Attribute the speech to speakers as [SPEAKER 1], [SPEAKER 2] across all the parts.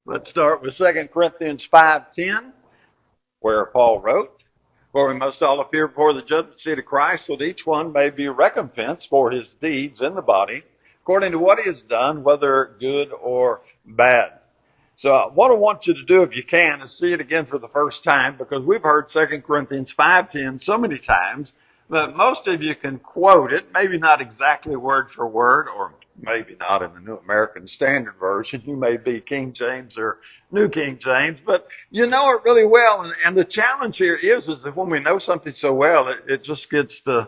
[SPEAKER 1] Let's start with 2 Corinthians 5:10, where Paul wrote, "For we must all appear before the judgment seat of Christ, so that each one may be recompensed for his deeds in the body, according to what he has done, whether good or bad." So what I want you to do, if you can, is see it again for the first time, because we've heard 2 Corinthians 5:10 so many times that most of you can quote it, maybe not exactly word for word, or maybe not in the New American Standard Version. You may be King James or New King James, but you know it really well. And the challenge here is that when we know something so well, it just gets to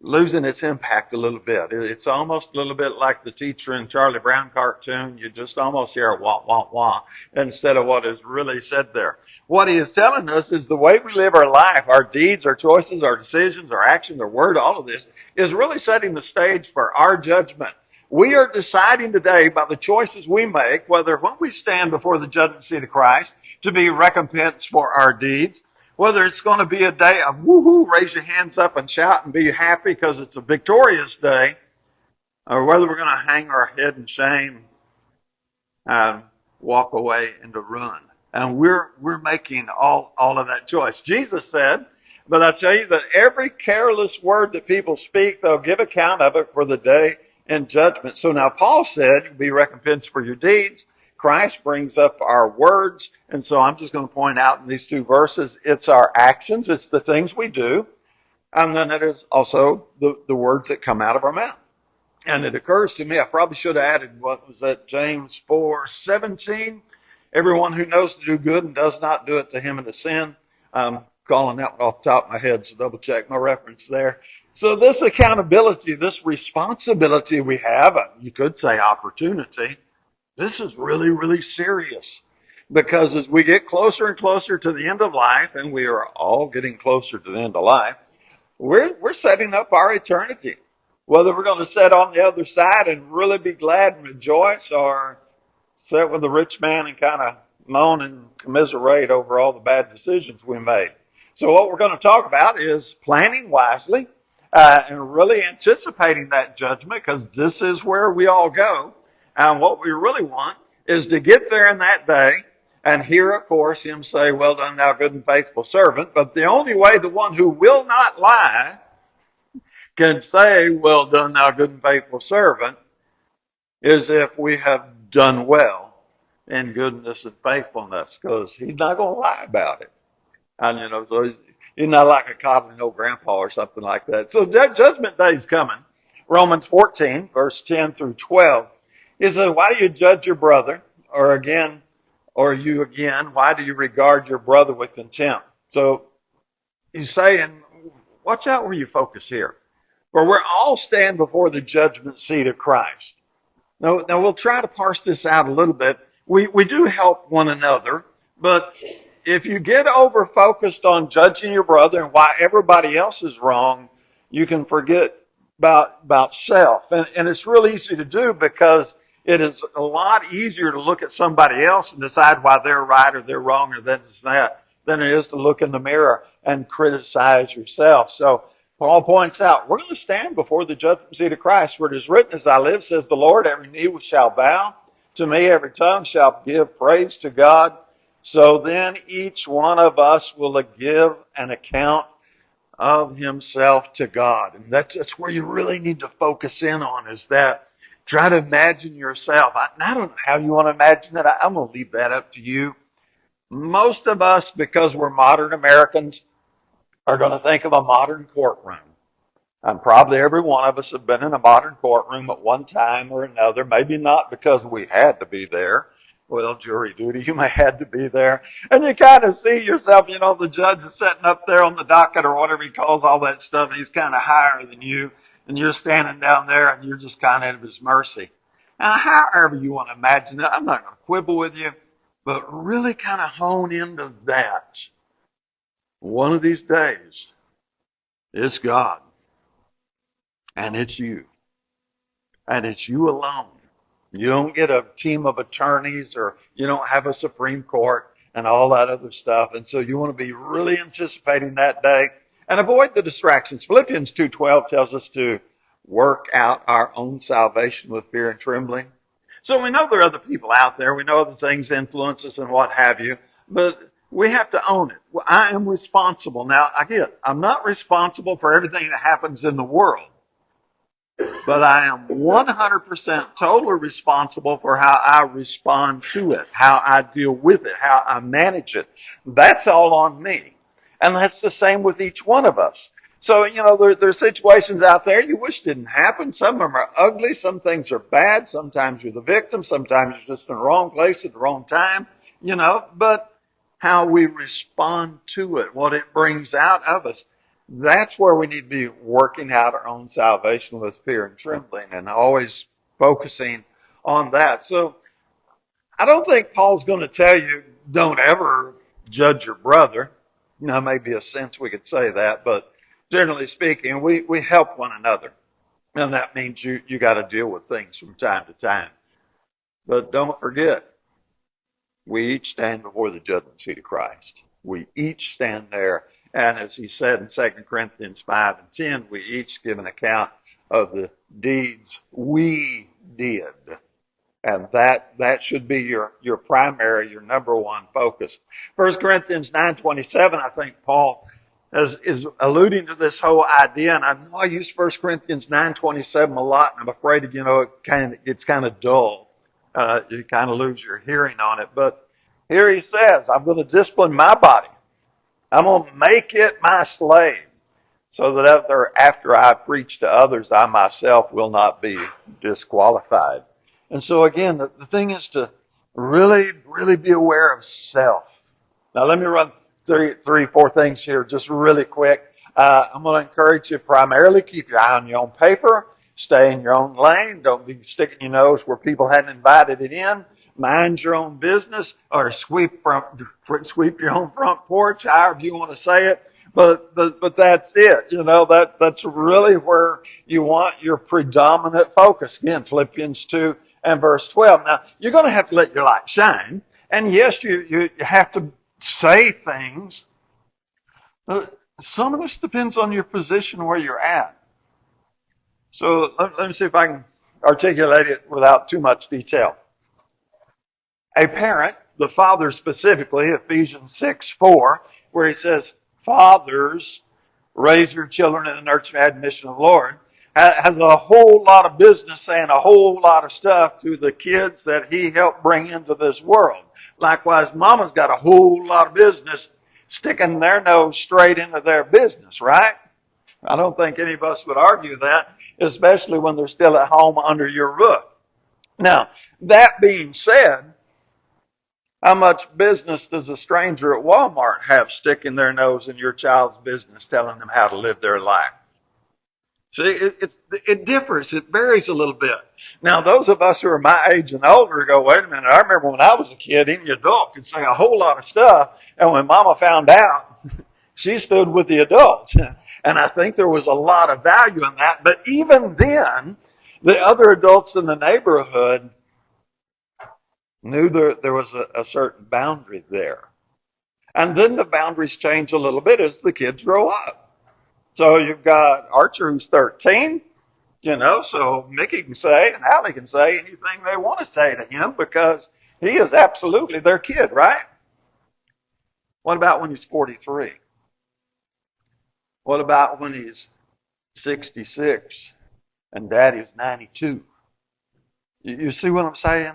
[SPEAKER 1] losing its impact a little bit. It's almost a little bit like the teacher in Charlie Brown cartoon. You just almost hear a wah, wah, wah instead of what is really said there. What he is telling us is the way we live our life, our deeds, our choices, our decisions, our actions, our word, all of this is really setting the stage for our judgment. We are deciding today by the choices we make, whether when we stand before the judgment seat of Christ to be recompensed for our deeds, whether it's going to be a day of woohoo, raise your hands up and shout and be happy because it's a victorious day, or whether we're going to hang our head in shame and walk away and to run. And we're making all of that choice. Jesus said, "But I tell you that every careless word that people speak, they'll give account of it for the day in judgment." So now Paul said, "You'll be recompensed for your deeds." Christ brings up our words. And so I'm just going to point out in these two verses, it's our actions, it's the things we do, and then it is also the words that come out of our mouth. And it occurs to me, I probably should have added, what was that, James 4:17? Everyone who knows to do good and does not do it, to him it is sin. I'm calling that one off the top of my head, so double check my reference there. So this accountability, this responsibility we have, you could say opportunity, this is really, really serious. Because as we get closer and closer to the end of life, and we are all getting closer to the end of life, we're setting up our eternity. Whether we're going to sit on the other side and really be glad and rejoice, or sit with the rich man and kind of moan and commiserate over all the bad decisions we made. So what we're going to talk about is planning wisely and really anticipating that judgment, because this is where we all go. And what we really want is to get there in that day and hear, of course, him say, "Well done, thou good and faithful servant." But the only way the one who will not lie can say, "Well done, thou good and faithful servant," is if we have done well in goodness and faithfulness, because he's not going to lie about it. And, so he's not like a coddling old grandpa or something like that. So judgment day is coming. Romans 14, verse 10 through 12. He says, "Why do you judge your brother? Or you again, why do you regard your brother with contempt?" So he's saying, watch out where you focus here. For we're all stand before the judgment seat of Christ. Now we'll try to parse this out a little bit. We do help one another, but if you get over focused on judging your brother and why everybody else is wrong, you can forget about self. And it's really easy to do, because it is a lot easier to look at somebody else and decide why they're right or they're wrong or this and that than it is to look in the mirror and criticize yourself. So Paul points out, we're going to stand before the judgment seat of Christ, where it is written, "As I live, says the Lord, every knee shall bow to me, every tongue shall give praise to God." So then each one of us will give an account of himself to God. And that's where you really need to focus in on, is that try to imagine yourself. I don't know how you want to imagine it. I'm going to leave that up to you. Most of us, because we're modern Americans, are going to think of a modern courtroom. And probably every one of us have been in a modern courtroom at one time or another, maybe not because we had to be there. Well, jury duty, you may had to be there. And you kind of see yourself, the judge is sitting up there on the docket or whatever he calls all that stuff, and he's kind of higher than you, and you're standing down there and you're just kind of at his mercy. Now, however you want to imagine it, I'm not going to quibble with you, but really kind of hone into that. One of these days, it's God. And it's you. And it's you alone. You don't get a team of attorneys, or you don't have a Supreme Court and all that other stuff. And so you want to be really anticipating that day and avoid the distractions. Philippians 2:12 tells us to work out our own salvation with fear and trembling. So we know there are other people out there. We know other things influence us and what have you, but we have to own it. I am responsible. Now, again, I'm not responsible for everything that happens in the world, but I am 100% totally responsible for how I respond to it, how I deal with it, how I manage it. That's all on me. And that's the same with each one of us. So, there are situations out there you wish didn't happen. Some of them are ugly. Some things are bad. Sometimes you're the victim. Sometimes you're just in the wrong place at the wrong time, but how we respond to it, what it brings out of us, that's where we need to be working out our own salvation with fear and trembling and always focusing on that. So I don't think Paul's going to tell you don't ever judge your brother. Maybe a sense we could say that, but generally speaking, we help one another. And that means you got to deal with things from time to time. But don't forget, we each stand before the judgment seat of Christ. We each stand there. And as he said in 2 Corinthians 5 and 10, we each give an account of the deeds we did. And that should be your primary, your number one focus. 1 Corinthians 9:27, I think Paul is alluding to this whole idea. And I know I use 1 Corinthians 9:27 a lot, and I'm afraid, it's kind of dull. You kind of lose your hearing on it. But here he says, I'm going to discipline my body. I'm going to make it my slave, so that after I preach to others, I myself will not be disqualified. And so again, the thing is to really, really be aware of self. Now let me run three, four things here just really quick. I'm going to encourage you primarily keep your eye on your own paper. Stay in your own lane. Don't be sticking your nose where people hadn't invited it in. Mind your own business, or sweep your own front porch, however you want to say it. But that's it. That's really where you want your predominant focus. Again, Philippians 2 and verse 12. Now, you're going to have to let your light shine. And yes, you have to say things. Some of this depends on your position where you're at. So let me see if I can articulate it without too much detail. A parent, the father specifically, Ephesians 6:4, where he says, fathers, raise your children in the nurture and admonition of the Lord, has a whole lot of business saying a whole lot of stuff to the kids that he helped bring into this world. Likewise, mama's got a whole lot of business sticking their nose straight into their business, right? I don't think any of us would argue that, especially when they're still at home under your roof. Now, that being said, how much business does a stranger at Walmart have sticking their nose in your child's business, telling them how to live their life? See, it differs. It varies a little bit. Now, those of us who are my age and older go, wait a minute, I remember when I was a kid, any adult could say a whole lot of stuff, and when Mama found out, she stood with the adults. And I think there was a lot of value in that. But even then, the other adults in the neighborhood knew there was a certain boundary there. And then the boundaries change a little bit as the kids grow up. So you've got Archer, who's 13, so Mickey can say and Allie can say anything they want to say to him because he is absolutely their kid, right? What about when he's 43? What about when he's 66 and Daddy's 92? You see what I'm saying?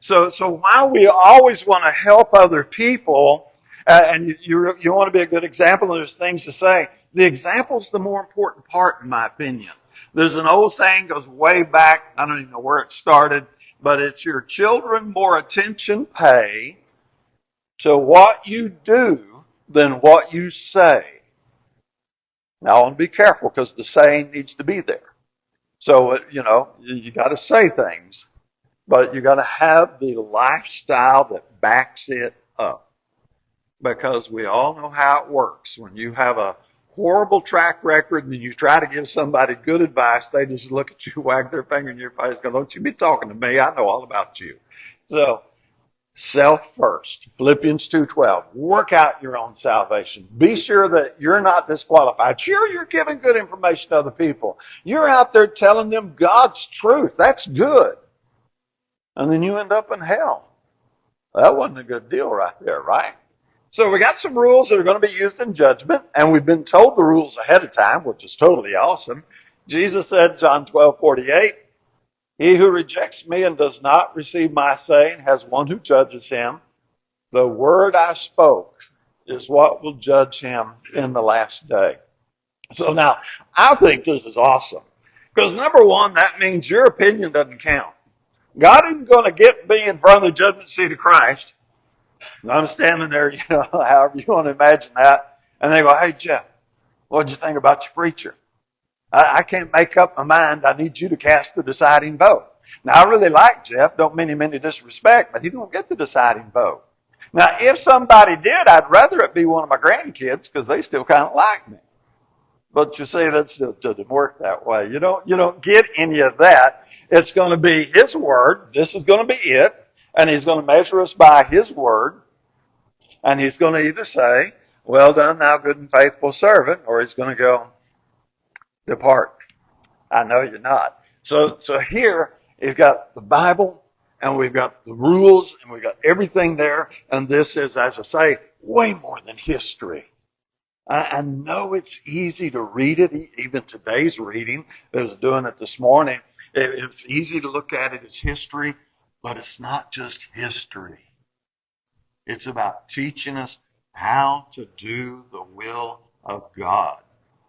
[SPEAKER 1] So while we always want to help other people, and you want to be a good example, and there's things to say, the example's the more important part, in my opinion. There's an old saying, goes way back, I don't even know where it started, but it's your children more attention pay to what you do than what you say. Now, I want to be careful because the saying needs to be there. So, you got to say things, but you got to have the lifestyle that backs it up. Because we all know how it works. When you have a horrible track record and then you try to give somebody good advice, they just look at you, wag their finger in your face, go, don't you be talking to me. I know all about you. So, self first. Philippians 2:12. Work out your own salvation. Be sure that you're not disqualified. Sure, you're giving good information to other people. You're out there telling them God's truth. That's good. and then you end up in hell. That wasn't a good deal right there, right? So we got some rules that are going to be used in judgment, and we've been told the rules ahead of time, which is totally awesome. Jesus said, John 12:48, he who rejects me and does not receive my saying has one who judges him. The word I spoke is what will judge him in the last day. So now, I think this is awesome. Because number one, that means your opinion doesn't count. God isn't going to get me in front of the judgment seat of Christ. I'm standing there, however you want to imagine that. And they go, hey, Jeff, what'd you think about your preacher? I can't make up my mind. I need you to cast the deciding vote. Now, I really like Jeff. Don't mean him any disrespect, but he don't get the deciding vote. Now, if somebody did, I'd rather it be one of my grandkids because they still kind of like me. But you see, that doesn't work that way. You don't get any of that. It's going to be His word. This is going to be it. And He's going to measure us by His word. And He's going to either say, well done, thou good and faithful servant, or He's going to go, depart. I know you're not. So here He's got the Bible, and we've got the rules, and we've got everything there. And this is, as I say, way more than history. I know it's easy to read it, even today's reading. I was doing it this morning. It's easy to look at it as history, but it's not just history. It's about teaching us how to do the will of God.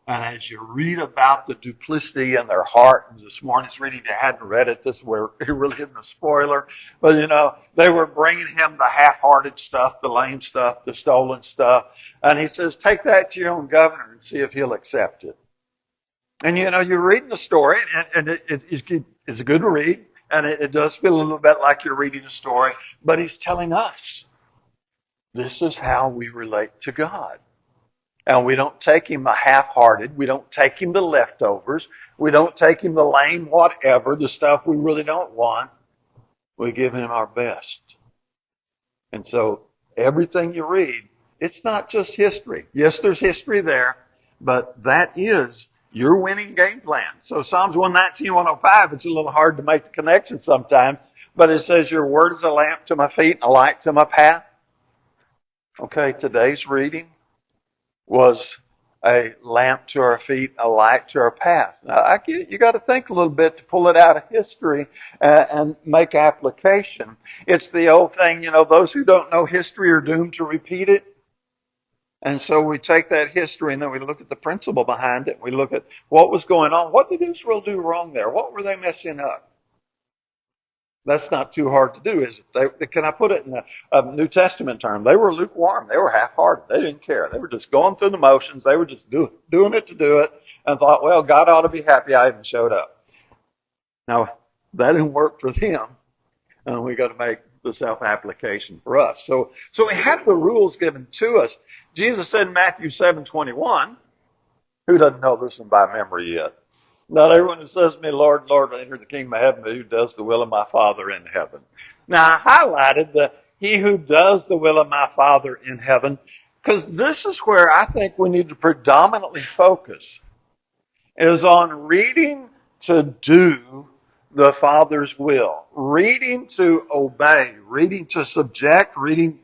[SPEAKER 1] And as you read about the duplicity in their heart, and this morning's reading, you hadn't read it, this is where it really isn't a spoiler, but they were bringing him the half-hearted stuff, the lame stuff, the stolen stuff. And he says, take that to your own governor and see if he'll accept it. And you're reading the story, and it's a good read, and it does feel a little bit like you're reading a story, but he's telling us, this is how we relate to God. And we don't take Him a half-hearted. We don't take Him the leftovers. We don't take Him the lame whatever, the stuff we really don't want. We give Him our best. And so everything you read, it's not just history. Yes, there's history there, but that is your winning game plan. So Psalms 119, 105, it's a little hard to make the connection sometimes, but it says, your word is a lamp to my feet and a light to my path. Okay, today's reading was a lamp to our feet, a light to our path. Now, you got to think a little bit to pull it out of history and make application. It's the old thing, those who don't know history are doomed to repeat it. And so we take that history and then we look at the principle behind it. We look at what was going on. What did Israel do wrong there? What were they messing up? That's not too hard to do, is it? Can I put it in a New Testament term? They were lukewarm. They were half-hearted. They didn't care. They were just going through the motions. They were just doing it to do it and thought, well, God ought to be happy I even showed up. Now, that didn't work for them. And we got to make the self-application for us. So we have the rules given to us. Jesus said in Matthew 7:21, who doesn't know this one by memory yet? Not everyone who says to me, Lord, Lord, will enter the kingdom of heaven, but who does the will of my Father in heaven. Now, I highlighted the he who does the will of my Father in heaven, because this is where I think we need to predominantly focus, is on reading to do the Father's will, reading to obey, reading to subject, reading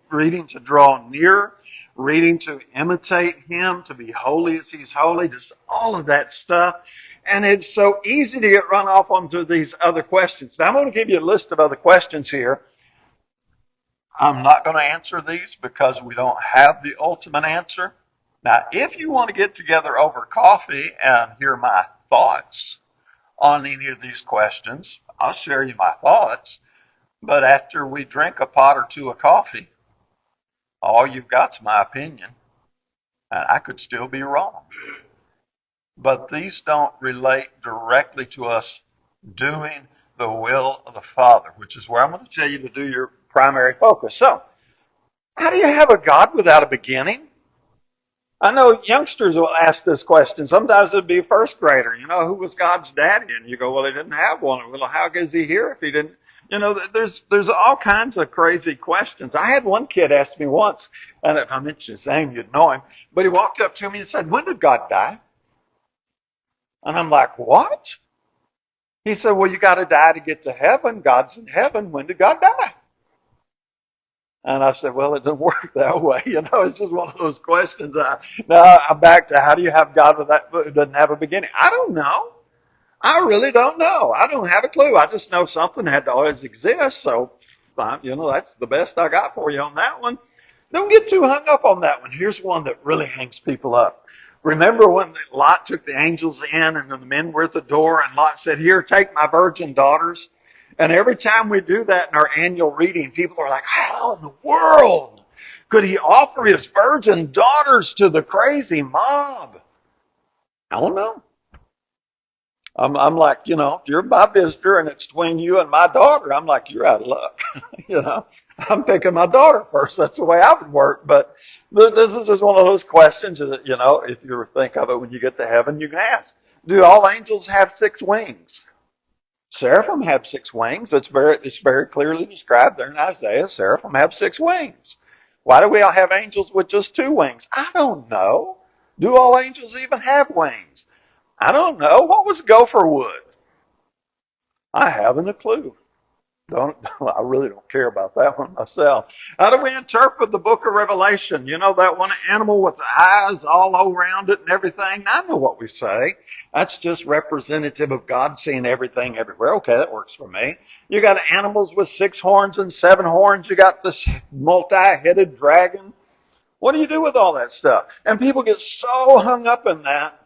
[SPEAKER 1] to draw near, reading to imitate Him, to be holy as He's holy, just all of that stuff. And it's so easy to get run off onto these other questions. Now, I'm going to give you a list of other questions here. I'm not going to answer these because we don't have the ultimate answer. Now, if you want to get together over coffee and hear my thoughts on any of these questions, I'll share you my thoughts. But after we drink a pot or two of coffee, all you've got's my opinion. And I could still be wrong. But these don't relate directly to us doing the will of the Father, which is where I'm going to tell you to do your primary focus. So, how do you have a God without a beginning? I know youngsters will ask this question. Sometimes it'd be a first grader. Who was God's daddy? And you go, well, he didn't have one. Well, how is he here if he didn't? There's all kinds of crazy questions. I had one kid ask me once, and if I mention his name, you'd know him, but he walked up to me and said, when did God die? And I'm like, what? He said, well, you got to die to get to heaven. God's in heaven. When did God die? And I said, well, it doesn't work that way. It's just one of those questions. Now I'm back to, how do you have God who doesn't have a beginning? I don't know. I really don't know. I don't have a clue. I just know something had to always exist. So, that's the best I got for you on that one. Don't get too hung up on that one. Here's one that really hangs people up. Remember when Lot took the angels in and then the men were at the door and Lot said, here, take my virgin daughters. And every time we do that in our annual reading, people are like, how in the world could he offer his virgin daughters to the crazy mob? I don't know. I'm like, if you're my visitor and it's between you and my daughter, I'm like, you're out of luck. I'm picking my daughter first. That's the way I would work. But this is just one of those questions that, if you think of it when you get to heaven, you can ask, do all angels have 6 wings? Seraphim have 6 wings. It's very clearly described there in Isaiah. Seraphim have 6 wings. Why do we all have angels with just 2 wings? I don't know. Do all angels even have wings? I don't know. What was gopher wood? I haven't a clue. I really don't care about that one myself. How do we interpret the book of Revelation? That one animal with the eyes all around it and everything? I know what we say. That's just representative of God seeing everything everywhere. Okay, that works for me. You got animals with 6 horns and 7 horns. You got this multi-headed dragon. What do you do with all that stuff? And people get so hung up in that,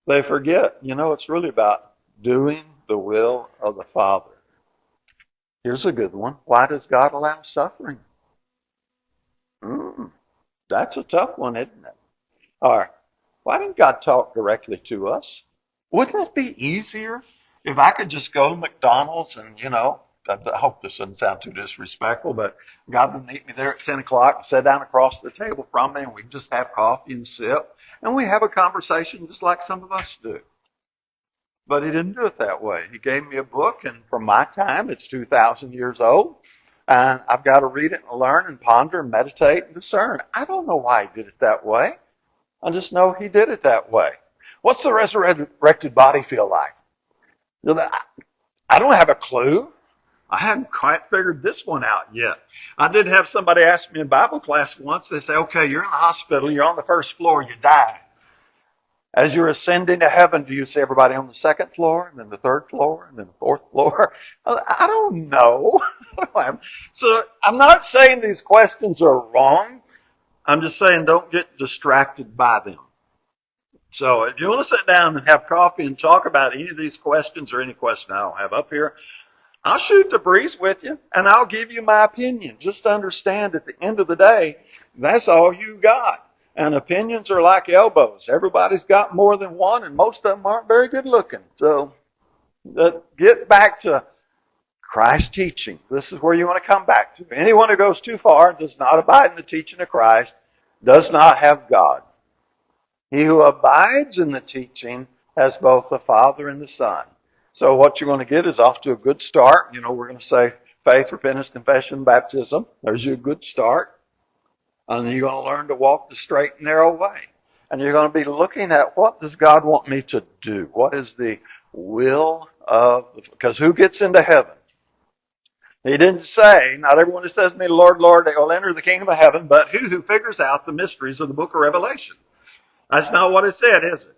[SPEAKER 1] they forget, it's really about doing the will of the Father. Here's a good one. Why does God allow suffering? That's a tough one, isn't it? All right. Why didn't God talk directly to us? Wouldn't it be easier if I could just go to McDonald's and, I hope this doesn't sound too disrespectful, but God would meet me there at 10 o'clock and sit down across the table from me and we just have coffee and sip and we have a conversation just like some of us do. But he didn't do it that way. He gave me a book, and from my time, it's 2,000 years old, and I've got to read it and learn and ponder and meditate and discern. I don't know why he did it that way. I just know he did it that way. What's the resurrected body feel like? I don't have a clue. I haven't quite figured this one out yet. I did have somebody ask me in Bible class once. They say, okay, you're in the hospital, you're on the first floor, you die. As you're ascending to heaven, do you see everybody on the 2nd floor, and then the 3rd floor, and then the 4th floor? I don't know. So I'm not saying these questions are wrong. I'm just saying don't get distracted by them. So if you want to sit down and have coffee and talk about any of these questions or any question I don't have up here, I'll shoot the breeze with you, and I'll give you my opinion. Just understand at the end of the day, that's all you got. And opinions are like elbows. Everybody's got more than one, and most of them aren't very good looking. So get back to Christ's teaching. This is where you want to come back to. Anyone who goes too far does not abide in the teaching of Christ, does not have God. He who abides in the teaching has both the Father and the Son. So what you're going to get is off to a good start. We're going to say faith, repentance, confession, baptism. There's your good start. And then you're going to learn to walk the straight and narrow way. And you're going to be looking at, what does God want me to do? What is the will of, because who gets into heaven? He didn't say, not everyone who says to me, Lord, Lord, they will enter the kingdom of heaven, but who figures out the mysteries of the book of Revelation. That's not what it said, is it?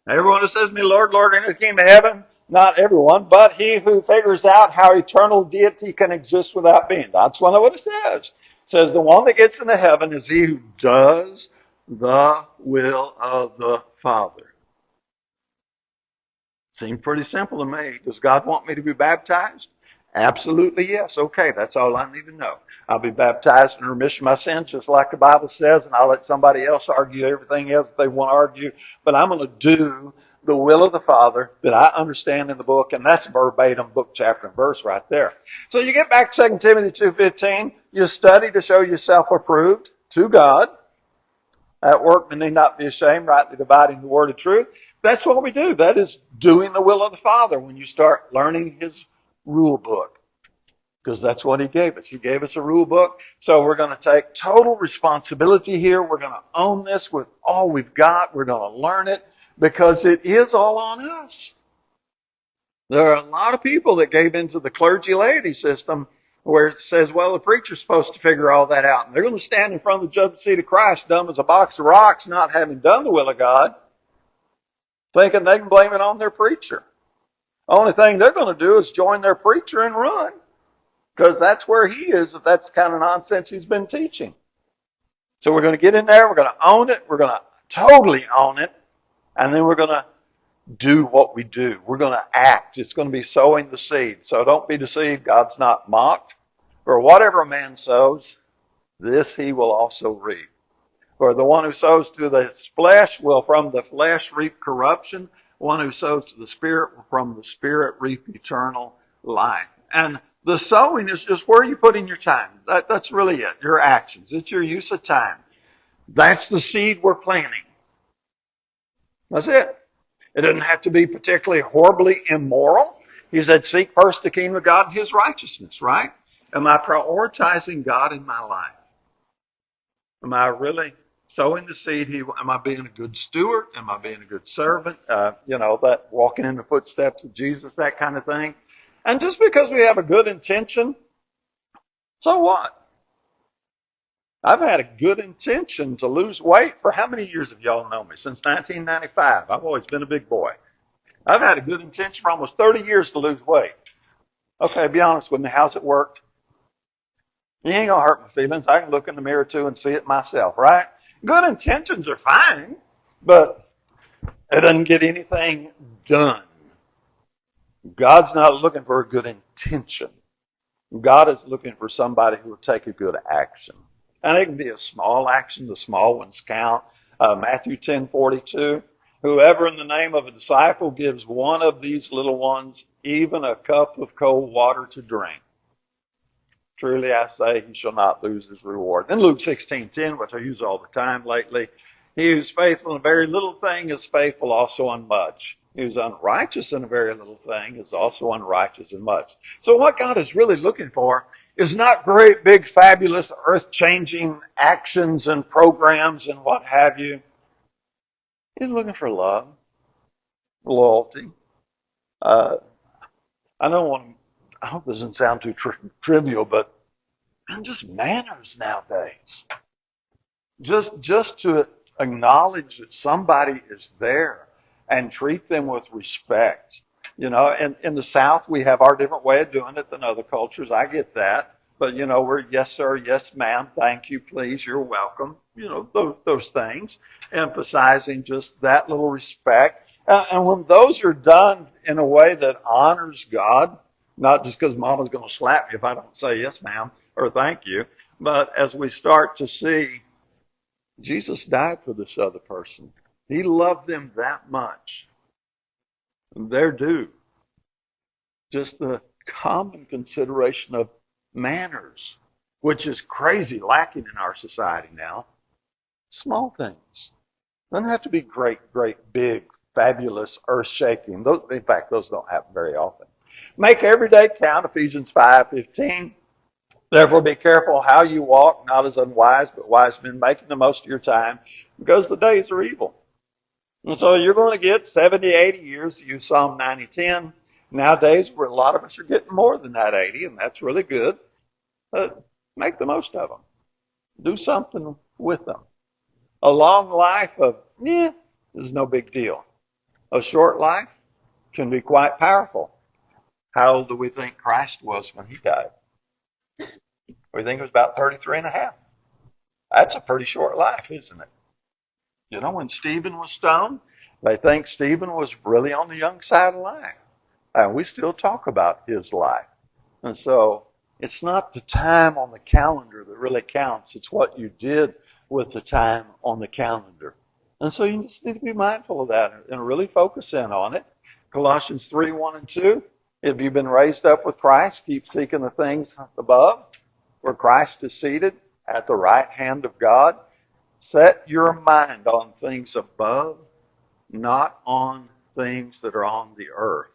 [SPEAKER 1] Everyone who says to me, Lord, Lord, enter the kingdom of heaven, not everyone, but he who figures out how eternal deity can exist without being. That's not what it says. It says the one that gets into heaven is he who does the will of the Father. Seems pretty simple to me. Does God want me to be baptized? Absolutely yes. Okay, that's all I need to know. I'll be baptized in remission of my sins, just like the Bible says, and I'll let somebody else argue everything else if they want to argue. But I'm going to do the will of the Father that I understand in the book, and that's verbatim book, chapter, and verse right there. So you get back to 2 Timothy 2:15. You study to show yourself approved to God. At workmen need not be ashamed, rightly dividing the word of truth. That's what we do. That is doing the will of the Father when you start learning His rule book. Because that's what He gave us. He gave us a rule book. So we're going to take total responsibility here. We're going to own this with all we've got. We're going to learn it because it is all on us. There are a lot of people that gave into the clergy laity system where it says, well, the preacher's supposed to figure all that out. And they're going to stand in front of the judgment seat of Christ dumb as a box of rocks, not having done the will of God, thinking they can blame it on their preacher. The only thing they're going to do is join their preacher and run, because that's where he is if that's the kind of nonsense he's been teaching. So we're going to get in there, we're going to own it, we're going to totally own it, and then we're going to do what we do. We're going to act. It's going to be sowing the seed. So don't be deceived. God's not mocked. For whatever a man sows, this he will also reap. For the one who sows to the flesh will from the flesh reap corruption. One who sows to the Spirit will from the Spirit reap eternal life. And the sowing is just where you put in your time. That's really it. Your actions. It's your use of time. That's the seed we're planting. That's it. It doesn't have to be particularly horribly immoral. He said, seek first the kingdom of God and his righteousness, right? Am I prioritizing God in my life? Am I really sowing the seed? Am I being a good steward? Am I being a good servant? That walking in the footsteps of Jesus, that kind of thing. And just because we have a good intention, so what? I've had a good intention to lose weight for how many years have y'all known me? Since 1995. I've always been a big boy. I've had a good intention for almost 30 years to lose weight. Okay, be honest with me. How's it worked? You ain't going to hurt my feelings. I can look in the mirror too and see it myself, right? Good intentions are fine, but it doesn't get anything done. God's not looking for a good intention. God is looking for somebody who will take a good action. And it can be a small action. The small ones count. Matthew 10:42. Whoever in the name of a disciple gives one of these little ones even a cup of cold water to drink, truly I say he shall not lose his reward. Then Luke 16:10, which I use all the time lately. He who's faithful in a very little thing is faithful also in much. He who's unrighteous in a very little thing is also unrighteous in much. So what God is really looking for is not great, big, fabulous, earth-changing actions and programs and what have you. He's looking for love, loyalty. I hope this doesn't sound too trivial, but just manners nowadays. Just to acknowledge that somebody is there and treat them with respect. In the South, we have our different way of doing it than other cultures. I get that. But, we're yes, sir, yes, ma'am, thank you, please, you're welcome. Those things, emphasizing just that little respect. And when those are done in a way that honors God, not just because mama's going to slap you if I don't say yes, ma'am, or thank you, but as we start to see Jesus died for this other person. He loved them that much. They're due. Just the common consideration of manners, which is crazy lacking in our society now. Small things. Doesn't have to be great, big, fabulous, earth-shaking. In fact, those don't happen very often. Make every day count, Ephesians 5:15. Therefore be careful how you walk, not as unwise, but wise men, making the most of your time, because the days are evil. And so you're going to get 70, 80 years to use Psalm 90:10. Nowadays, where a lot of us are getting more than that 80, and that's really good. Make the most of them. Do something with them. A long life is no big deal. A short life can be quite powerful. How old do we think Christ was when he died? We think it was about 33 and a half. That's a pretty short life, isn't it? When Stephen was stoned, they think Stephen was really on the young side of life. And we still talk about his life. And so it's not the time on the calendar that really counts. It's what you did with the time on the calendar. And so you just need to be mindful of that and really focus in on it. Colossians 3:1-2. If you've been raised up with Christ, keep seeking the things above, where Christ is seated at the right hand of God. Set your mind on things above, not on things that are on the earth.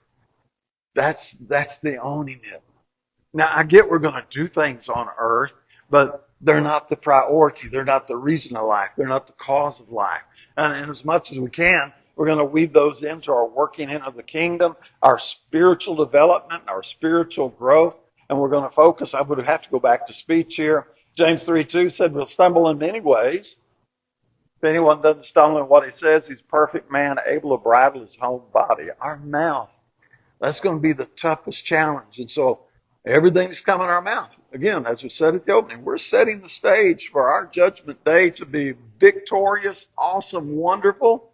[SPEAKER 1] That's the owning it. Now, I get we're going to do things on earth, but they're not the priority. They're not the reason of life. They're not the cause of life. And as much as we can, We're going to weave those into our working into the kingdom, our spiritual development, our spiritual growth. And we're going to focus. I would have to go back to speech here. James 3:2 said we'll stumble in many ways. If anyone doesn't stumble in what he says, he's a perfect man, able to bridle his own body. Our mouth, that's going to be the toughest challenge. And so everything's coming our mouth. Again, as we said at the opening, we're setting the stage for our judgment day to be victorious, awesome, wonderful,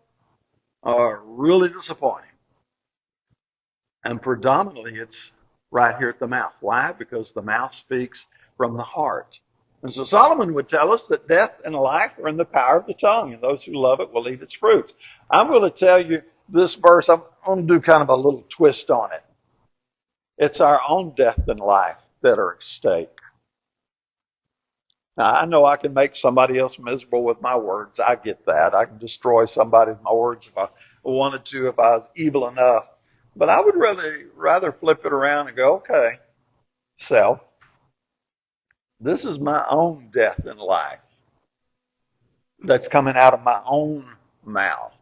[SPEAKER 1] or really disappointing. And predominantly it's right here at the mouth. Why? Because the mouth speaks from the heart. And so Solomon would tell us that death and life are in the power of the tongue, and those who love it will eat its fruits. I'm going to tell you this verse, I'm going to do kind of a little twist on it. It's our own death and life that are at stake. Now, I know I can make somebody else miserable with my words. I get that. I can destroy somebody with my words if I wanted to, if I was evil enough. But I would rather flip it around and go, okay, self, this is my own death and life that's coming out of my own mouth.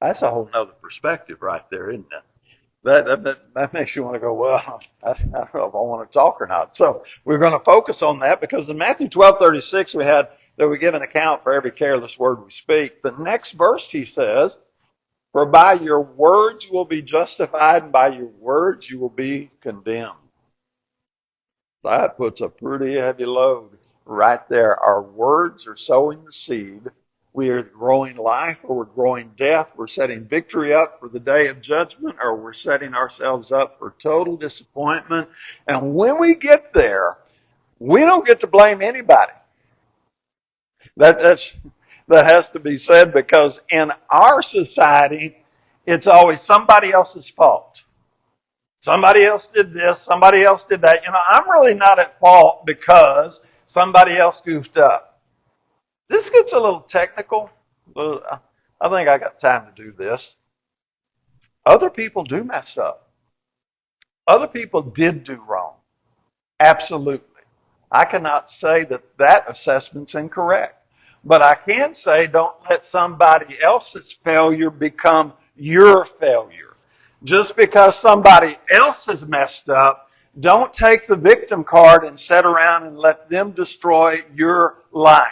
[SPEAKER 1] That's a whole nother perspective right there, isn't it? That makes you want to go, well, I don't know if I want to talk or not. So we're going to focus on that because in Matthew 12:36 we had that we give an account for every careless word we speak. The next verse he says, for by your words you will be justified, and by your words you will be condemned. That puts a pretty heavy load right there. Our words are sowing the seed. We are growing life or we're growing death. We're setting victory up for the day of judgment, or we're setting ourselves up for total disappointment. And when we get there, we don't get to blame anybody. That has to be said, because in our society, it's always somebody else's fault. Somebody else did this, somebody else did that. I'm really not at fault because somebody else goofed up. This gets a little technical. I think I got time to do this. Other people do mess up. Other people did do wrong. Absolutely. I cannot say that assessment's incorrect. But I can say don't let somebody else's failure become your failure. Just because somebody else has messed up, don't take the victim card and sit around and let them destroy your life.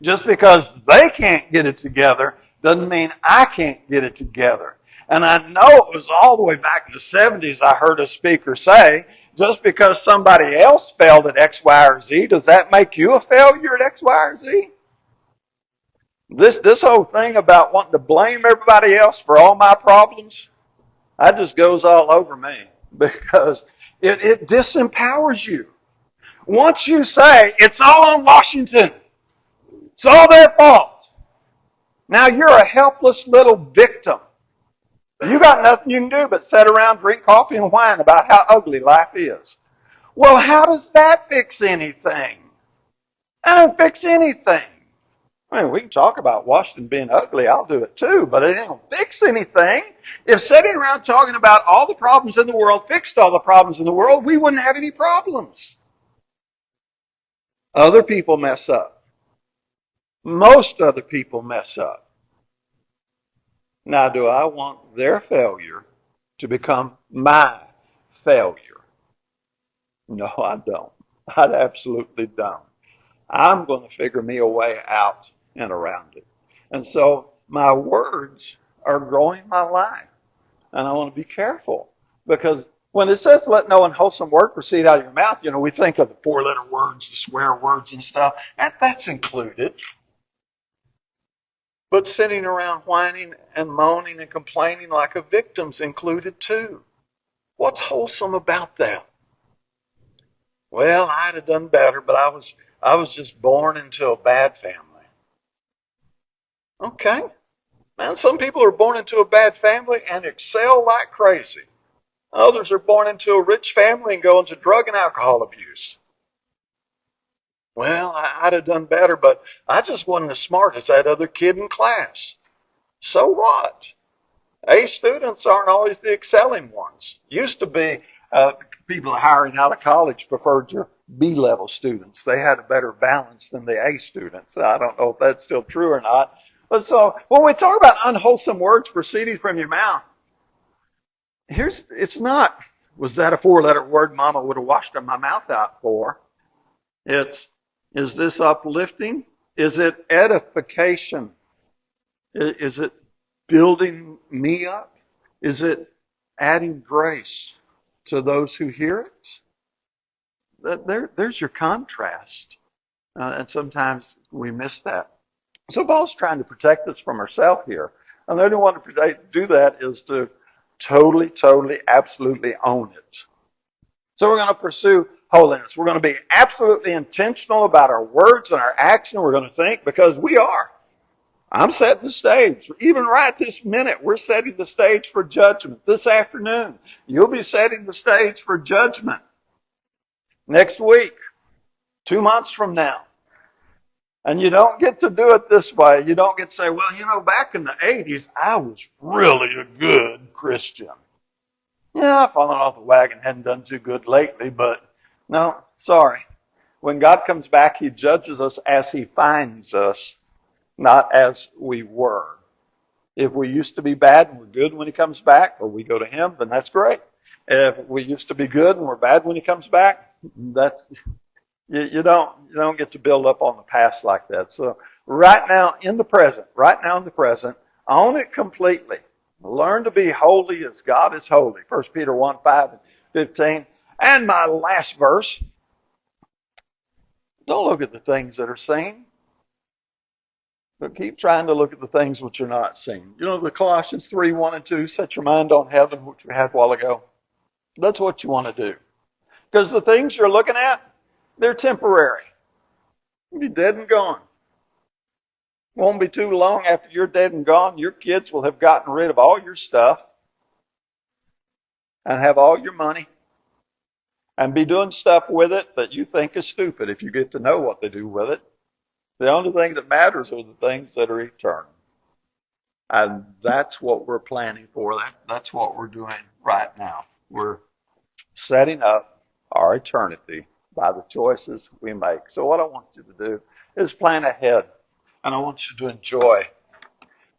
[SPEAKER 1] Just because they can't get it together doesn't mean I can't get it together. And I know it was all the way back in the 70s I heard a speaker say, just because somebody else failed at X, Y, or Z, does that make you a failure at X, Y, or Z? This whole thing about wanting to blame everybody else for all my problems, that just goes all over me, because it disempowers you. Once you say, it's all on Washington, it's all their fault, now you're a helpless little victim. You got nothing you can do but sit around, drink coffee, and whine about how ugly life is. Well, how does that fix anything? That doesn't fix anything. I mean, we can talk about Washington being ugly. I'll do it too, but it don't fix anything. If sitting around talking about all the problems in the world fixed all the problems in the world, we wouldn't have any problems. Other people mess up. Most other people mess up. Now, do I want their failure to become my failure? No, I don't. I absolutely don't. I'm going to figure me a way out and around it. And so my words are growing my life. And I want to be careful, because when it says let no unwholesome word proceed out of your mouth, we think of the 4-letter words, the swear words and stuff. That's included. But sitting around whining and moaning and complaining like a victim's included too. What's wholesome about that? Well, I'd have done better, but I was just born into a bad family. Okay. Man, some people are born into a bad family and excel like crazy. Others are born into a rich family and go into drug and alcohol abuse. Well, I'd have done better, but I just wasn't as smart as that other kid in class. So what? A students aren't always the excelling ones. Used to be people hiring out of college preferred your B-level students. They had a better balance than the A students. I don't know if that's still true or not, But so when we talk about unwholesome words proceeding from your mouth, it's not, was that a 4-letter word Mama would have washed my mouth out for? It's, is this uplifting? Is it edification? Is it building me up? Is it adding grace to those who hear it? There's your contrast. And sometimes we miss that. So Paul's trying to protect us from ourselves here. And the only way to do that is to totally, absolutely own it. So we're going to pursue holiness. We're going to be absolutely intentional about our words and our action. We're going to think, because we are. I'm setting the stage. Even right this minute, we're setting the stage for judgment. This afternoon, you'll be setting the stage for judgment. Next week, 2 months from now. And you don't get to do it this way. You don't get to say, well, back in the 80s, I was really a good Christian. Yeah, I've fallen off the wagon, hadn't done too good lately, but no, sorry. When God comes back, He judges us as He finds us, not as we were. If we used to be bad and we're good when He comes back, or we go to Him, then that's great. If we used to be good and we're bad when He comes back, you don't get to build up on the past like that. So right now in the present, own it completely. Learn to be holy as God is holy. 1 Peter 1:5-15. And my last verse, don't look at the things that are seen, but keep trying to look at the things which are not seen. The Colossians 3:1-2, set your mind on heaven, which we had a while ago. That's what you want to do. Because the things you're looking at, they're temporary. You'll be dead and gone. Won't be too long after you're dead and gone, your kids will have gotten rid of all your stuff and have all your money and be doing stuff with it that you think is stupid if you get to know what they do with it. The only thing that matters are the things that are eternal. And that's what we're planning for. That's what we're doing right now. We're setting up our eternity by the choices we make. So what I want you to do is plan ahead. And I want you to enjoy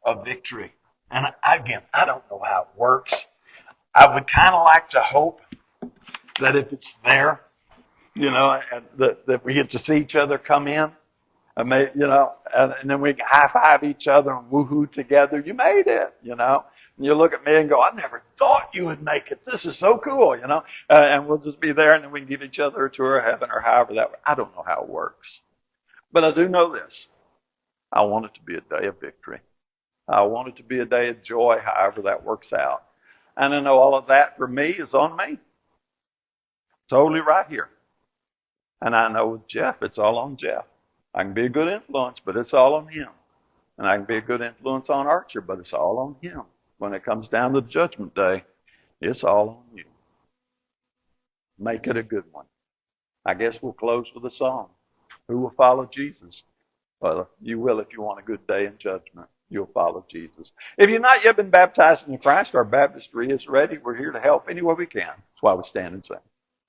[SPEAKER 1] a victory. And again, I don't know how it works. I would kind of like to hope that if it's there, and that we get to see each other come in, and then we can high five each other and woohoo together. You made it, And you look at me and go, I never thought you would make it. This is so cool, And we'll just be there, and then we can give each other a tour of heaven or however that. I don't know how it works, but I do know this. I want it to be a day of victory. I want it to be a day of joy, however that works out. And I know all of that for me is on me. Totally right here. And I know with Jeff, it's all on Jeff. I can be a good influence, but it's all on him. And I can be a good influence on Archer, but it's all on him. When it comes down to Judgment Day, it's all on you. Make it a good one. I guess we'll close with a song. Who will follow Jesus? Well, you will if you want a good day in judgment. You'll follow Jesus. If you've not yet been baptized into Christ, our baptistry is ready. We're here to help any way we can. That's why we stand and sing.